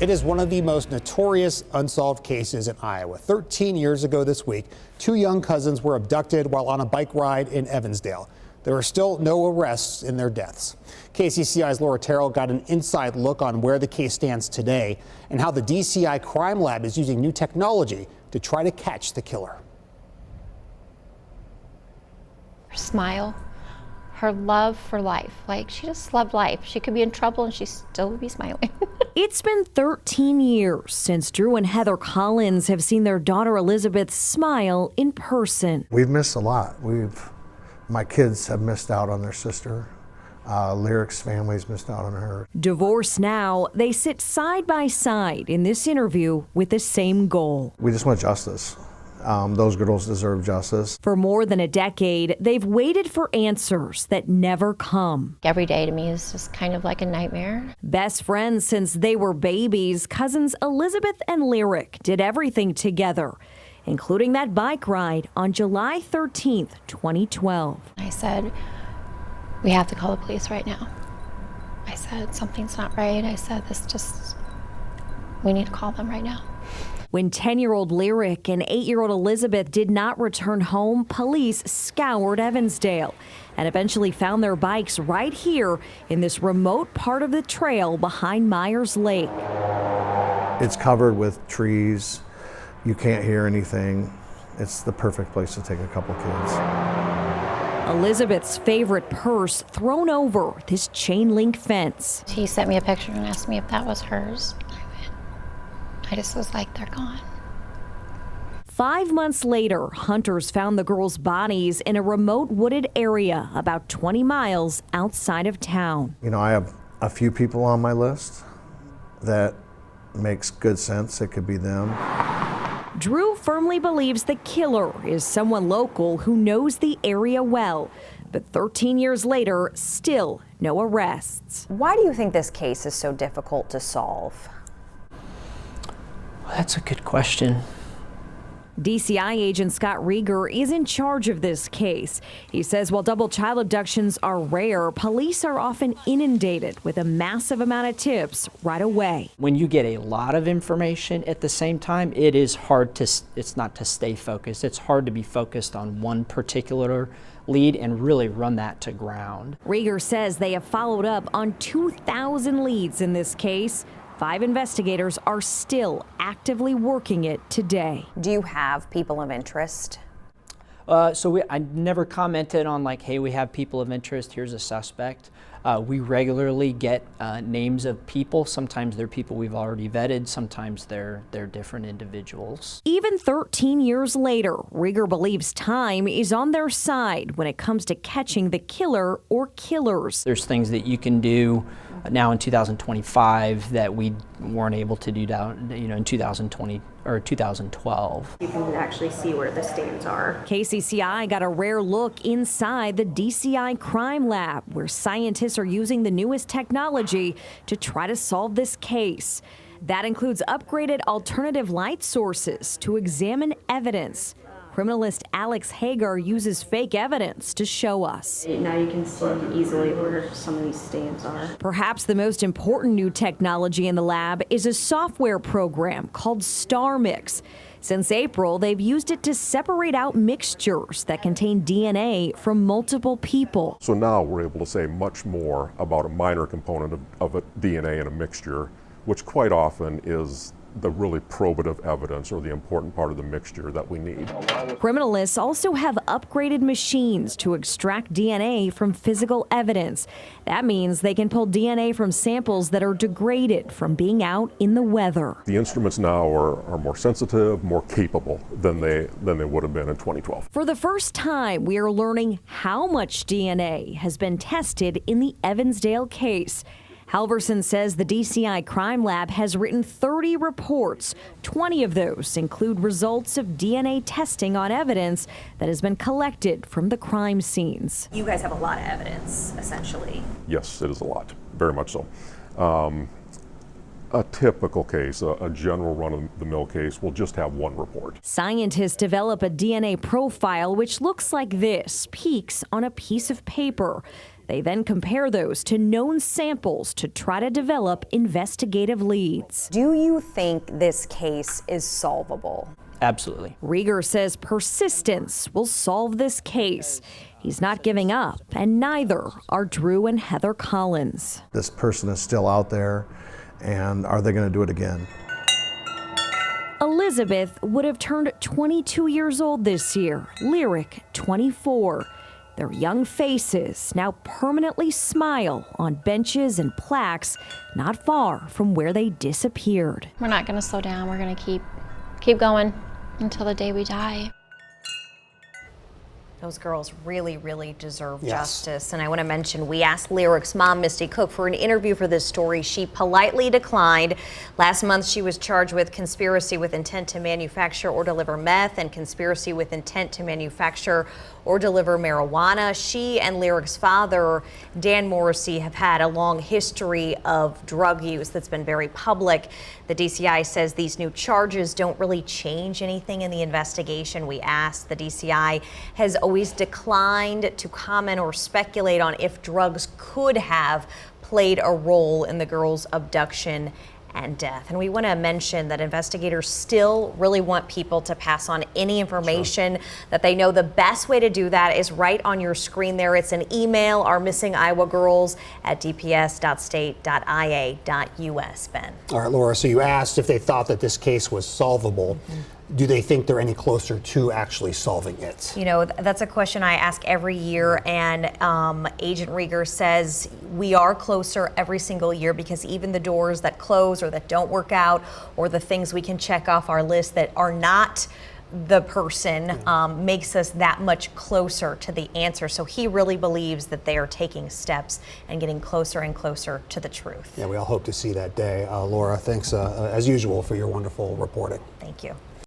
It is one of the most notorious unsolved cases in Iowa. 13 years ago this week, two young cousins were abducted while on a bike ride in Evansdale. There are still no arrests in their deaths. KCCI's Laura Terrell got an inside look on where the case stands today and how the DCI Crime Lab is using new technology to try to catch the killer. Her smile, her love for life. Like, she just loved life. She could be in trouble and she still would be smiling. It's been 13 years since Drew and Heather Collins have seen their daughter Elizabeth smile in person. We've missed a lot. My kids have missed out on their sister. Lyric's family's missed out on her. Divorced now, they sit side by side in this interview with the same goal. We just want justice. Those girls deserve justice. For more than a decade, they've waited for answers that never come. Every day to me is just kind of like a nightmare. Best friends since they were babies, cousins Elizabeth and Lyric did everything together, including that bike ride on July 13th, 2012. I said, we have to call the police right now. I said, something's not right. I said, we need to call them right now. When 10-year-old Lyric and 8-year-old Elizabeth did not return home, police scoured Evansdale and eventually found their bikes right here in this remote part of the trail behind Myers Lake. It's covered with trees. You can't hear anything. It's the perfect place to take a couple kids. Elizabeth's favorite purse thrown over this chain link fence. He sent me a picture and asked me if that was hers. I just was like, they're gone. 5 months later, hunters found the girls' bodies in a remote wooded area about 20 miles outside of town. You know, I have a few people on my list that makes good sense. It could be them. Drew firmly believes the killer is someone local who knows the area well. But 13 years later, still no arrests. Why do you think this case is so difficult to solve? That's a good question. DCI agent Scott Rieger is in charge of this case. He says while double child abductions are rare, police are often inundated with a massive amount of tips right away. When you get a lot of information at the same time, it's not to stay focused. It's hard to be focused on one particular lead and really run that to ground. Rieger says they have followed up on 2,000 leads in this case. 5 investigators are still actively working it today. Do you have people of interest? I never commented on like, hey, we have people of interest, here's a suspect. We regularly get names of people. Sometimes they're people we've already vetted, sometimes they're different individuals. Even 13 years later, Rieger believes time is on their side when it comes to catching the killer or killers. There's things that you can do now in 2025 that we weren't able to do down, in 2020 or 2012. You can actually see where the stains are. KCCI got a rare look inside the DCI Crime Lab, where scientists are using the newest technology to try to solve this case. That includes upgraded alternative light sources to examine evidence. Criminalist Alex Hager uses fake evidence to show us. Now you can see easily where some of these stains are. Perhaps the most important new technology in the lab is a software program called StarMix. Since April, they've used it to separate out mixtures that contain DNA from multiple people. So now we're able to say much more about a minor component of a DNA in a mixture, which quite often is the really probative evidence or the important part of the mixture that we need. Criminalists also have upgraded machines to extract DNA from physical evidence. That means they can pull DNA from samples that are degraded from being out in the weather. The instruments now are more sensitive, more capable than they would have been in 2012. For the first time, we are learning how much DNA has been tested in the Evansdale case. Halverson says the DCI Crime Lab has written 30 reports. 20 of those include results of DNA testing on evidence that has been collected from the crime scenes. You guys have a lot of evidence, essentially. Yes, it is a lot, very much so. A typical case, a general run-of-the-mill case, will just have one report. Scientists develop a DNA profile which looks like this, peaks on a piece of paper. They then compare those to known samples to try to develop investigative leads. Do you think this case is solvable? Absolutely. Rieger says persistence will solve this case. He's not giving up, and neither are Drew and Heather Collins. This person is still out there, and are they going to do it again? Elizabeth would have turned 22 years old this year, Lyric 24. Their young faces now permanently smile on benches and plaques not far from where they disappeared. We're not going to slow down. We're going to keep going until the day we die. Those girls really, really deserve Yes. justice. And I want to mention, we asked Lyric's mom, Misty Cook, for an interview for this story. She politely declined. Last month, she was charged with conspiracy with intent to manufacture or deliver meth and conspiracy with intent to manufacture or deliver marijuana. She and Lyric's father, Dan Morrissey, have had a long history of drug use that's been very public. The DCI says these new charges don't really change anything in the investigation. We asked. The DCI has always declined to comment or speculate on if drugs could have played a role in the girls' abduction and death. And we want to mention that investigators still really want people to pass on any information that they know. The best way to do that is right on your screen there. It's an email, our missing Iowa girls at dps.state.ia.us. Ben. All right, Laura, so you asked if they thought that this case was solvable. Do they think they're any closer to actually solving it? You know, that's a question I ask every year, and Agent Rieger says we are closer every single year because even the doors that close or that don't work out or the things we can check off our list that are not the person makes us that much closer to the answer. So he really believes that they are taking steps and getting closer and closer to the truth. Yeah, we all hope to see that day. Laura, thanks as usual for your wonderful reporting. Thank you.